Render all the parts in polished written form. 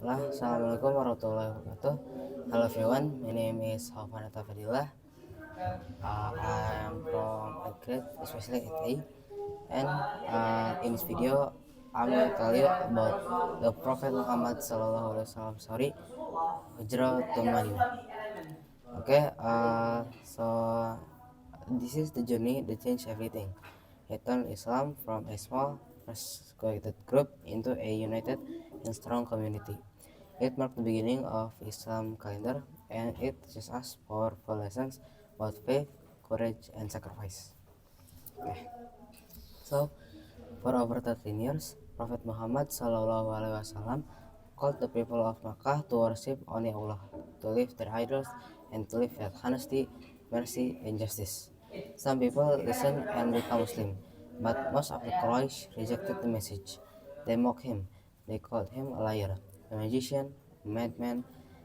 Assalamualaikum warahmatullahi wabarakatuh. Hello everyone, my name is Haufanata Fadillah. I am from a grade, especially at A. And in this video, I'm going to tell you about the Prophet Muhammad Sallallahu Alaihi Wasallam. Sorry, Hijrah to Madinah. Okay, so this is the journey that changed everything. It turned Islam from a small, persecuted group into a united and strong community. It marked the beginning of Islam calendar, and it teaches us powerful lessons about faith, courage, and sacrifice. Okay. So, for over 13 years, Prophet Muhammad SAW called the people of Makkah to worship only Allah, to leave their idols, and to live with honesty, mercy, and justice. Some people listened and became Muslim, but most of the Quraysh rejected the message. They mocked him. They called him a liar, a magician, a madman.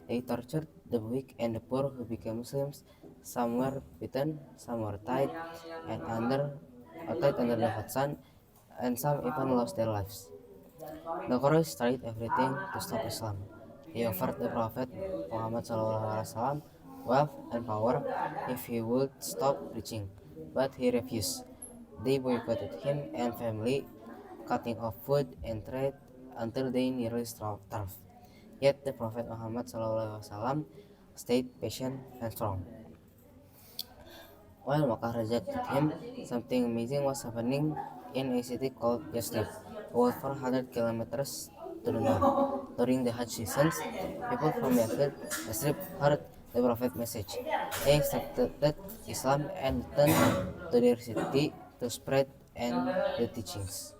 They tortured the weak and the poor who became Muslims. Some were beaten, some were tied under the hot sun, and some even lost their lives. The Quraysh tried everything to stop Islam. They offered the Prophet Muhammad SAW wealth and power if he would stop preaching, but he refused. They boycotted him and family, cutting off food and trade until they nearly starved. Yet the Prophet Muhammad SAW stayed patient and strong. While Makkah rejected him, something amazing was happening in a city called Yathrib, about 400 kilometers to the north. During the Hajj seasons, people from Yathrib heard the Prophet's message. They accepted Islam and returned to their city to spread and the teachings.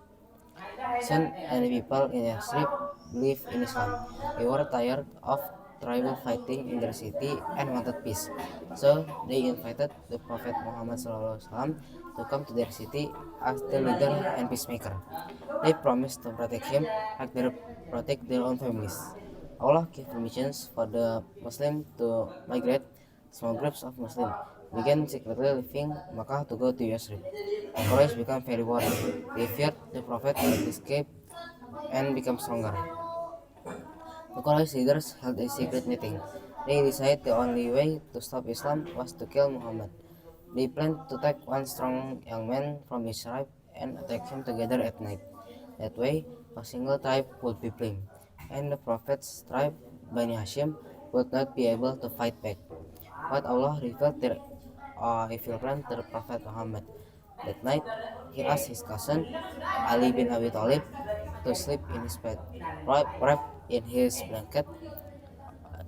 Soon, many people in Yathrib believed in Islam. They were tired of tribal fighting in their city and wanted peace. So they invited the Prophet Muhammad SAW to come to their city as the leader and peacemaker. They promised to protect him like they protect their own families. Allah gave permissions for the Muslim to migrate. Small groups of Muslims began secretly leaving Makkah to go to Yathrib. Quraysh became very worried. They feared the Prophet would escape and become stronger. The Quraysh leaders held a secret meeting. They decided the only way to stop Islam was to kill Muhammad. They planned to take one strong young man from each tribe and attack him together at night. That way, a single tribe would be blamed, and the Prophet's tribe, Bani Hashim, would not be able to fight back. But Allah revealed their evil plan to the Prophet Muhammad. That night, he asked his cousin, Ali bin Abi Thalib, to sleep in his bed, wrapped in his blanket.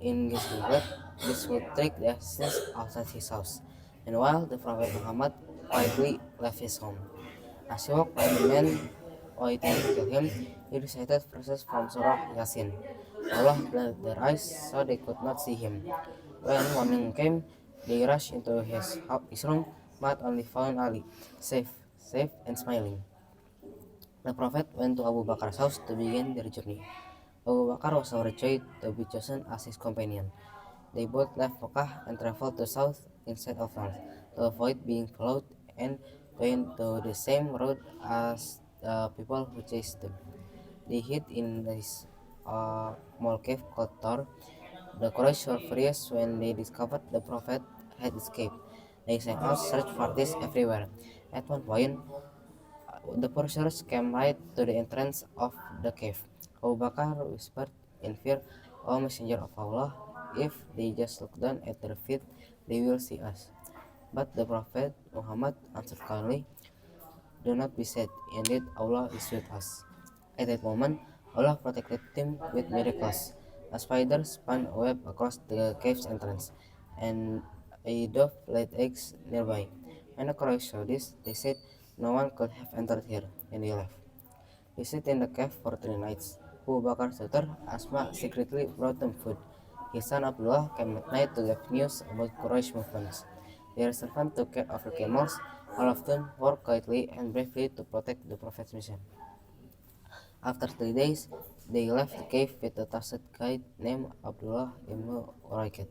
This would trick the assassins outside his house. And while the Prophet Muhammad quietly left his home, as he walked by the men waiting to kill him, he recited verses from Surah Yasin. Allah blinded their eyes so they could not see him. When morning came, they rushed into his room, but only found Ali, safe and smiling. The Prophet went to Abu Bakr's house to begin their journey. Abu Bakr was overjoyed to be chosen as his companion. They both left Makkah and traveled to south instead of north to avoid being followed and went to the same road as the people who chased them. They hid in this small cave called Tor. The Quraysh were furious when they discovered the Prophet had escaped. They sent out search parties everywhere. At one point, the pursuers came right to the entrance of the cave. Abu Bakr whispered in fear, "O Messenger of Allah, if they just look down at their feet, they will see us." But the Prophet Muhammad answered calmly, "Do not be sad, indeed Allah is with us." At that moment, Allah protected them with miracles. A spider spun a web across the cave's entrance, and a dove laid eggs nearby. When the Quraysh saw this, they said, "No one could have entered here," and they left. They stayed in the cave for 3 nights. Abu Bakr's daughter, Asma, secretly brought them food. His son Abdullah came at night to give news about Quraysh movements. Their servants took care of the camels. All of them worked quietly and bravely to protect the Prophet's mission. After 3 days, they left the cave with a trusted guide named Abdullah ibn Uraiqat,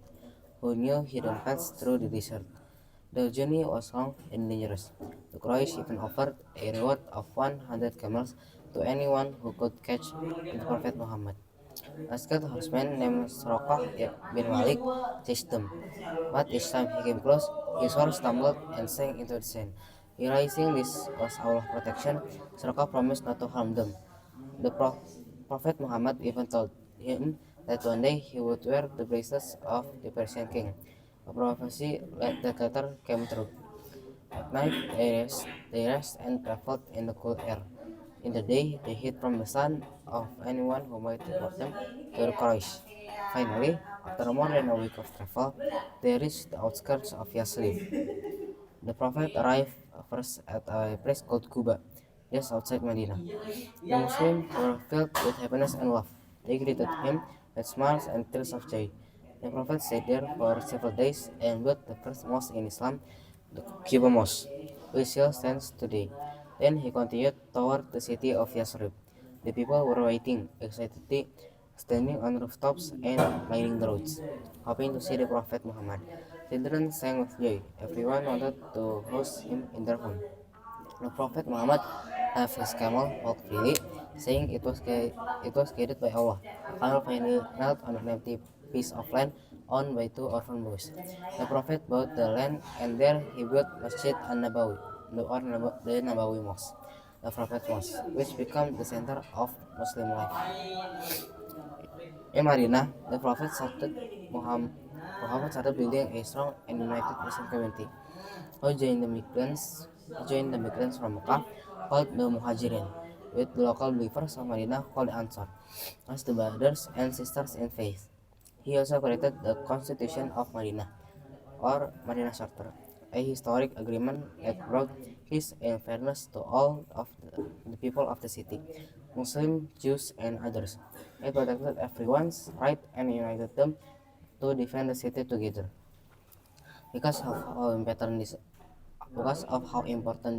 who knew hidden paths through the desert. The journey was long and dangerous. The Quraysh even offered a reward of 100 camels to anyone who could catch the Prophet Muhammad. A skilled horseman named Suraqah bin Malik chased them, but each time he came close, his horse stumbled and sank into the sand. Realizing this was Allah's protection, Suraqah promised not to harm them. The Prophet Muhammad even told him that one day he would wear the bracelets of the Persian king, a prophecy that later came true. At night they rest and traveled in the cool air. In the day they hid from the sun of anyone who might report them to the Quraysh. Finally, after more than a week of travel, they reached the outskirts of Yathrib. The Prophet arrived first at a place called Quba, just outside Medina. The Muslims were filled with happiness and love. They greeted him with smiles and tears of joy. The Prophet stayed there for several days and built the first mosque in Islam, the Quba Mosque, which still stands today. Then he continued toward the city of Yathrib. The people were waiting excitedly, standing on rooftops and lining the roads, hoping to see the Prophet Muhammad. Children sang with joy. Everyone wanted to host him in their home. The Prophet Muhammad left his camel walked freely, saying it was guided by Allah. The camel finally knelt on an empty piece of land owned by two orphan boys. The Prophet bought the land and there he built Masjid an-Nabawi, the Nabawi Mosque, the Prophet Mosque, which became the center of Muslim life. In Madinah, the Prophet Muhammad started building a strong and united Muslim community. Who joined the migrants from Mecca called the Muhajirin, with the local believers of Madinah called the Ansar, as the brothers and sisters in faith. He also created the Constitution of Madinah, or Madinah Charter, a historic agreement that brought peace and fairness to all of the people of the city, Muslims, Jews, and others. It protected everyone's right and united them to defend the city together. Because of how important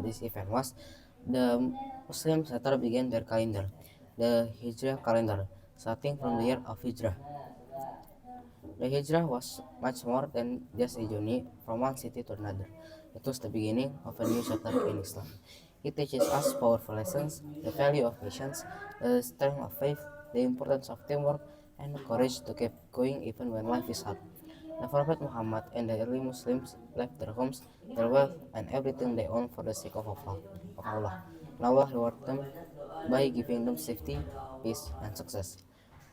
this event was, the Muslims later began their calendar, the Hijrah calendar, starting from the year of Hijrah. The Hijrah was much more than just a journey from one city to another. It was the beginning of a new chapter in Islam. It teaches us powerful lessons, the value of patience, the strength of faith, the importance of teamwork, and the courage to keep going even when life is hard. The Prophet Muhammad and the early Muslims left their homes, their wealth, and everything they owned for the sake of Allah. And Allah rewarded them by giving them safety, peace, and success.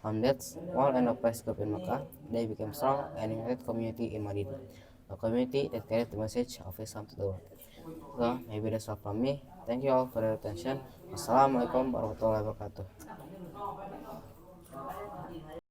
From that small and oppressed group in Mecca, they became strong and united community in Medina, a community that carried the message of Islam to the world. So maybe that's all from me. Thank you all for your attention. Wassalamualaikum warahmatullahi wabarakatuh.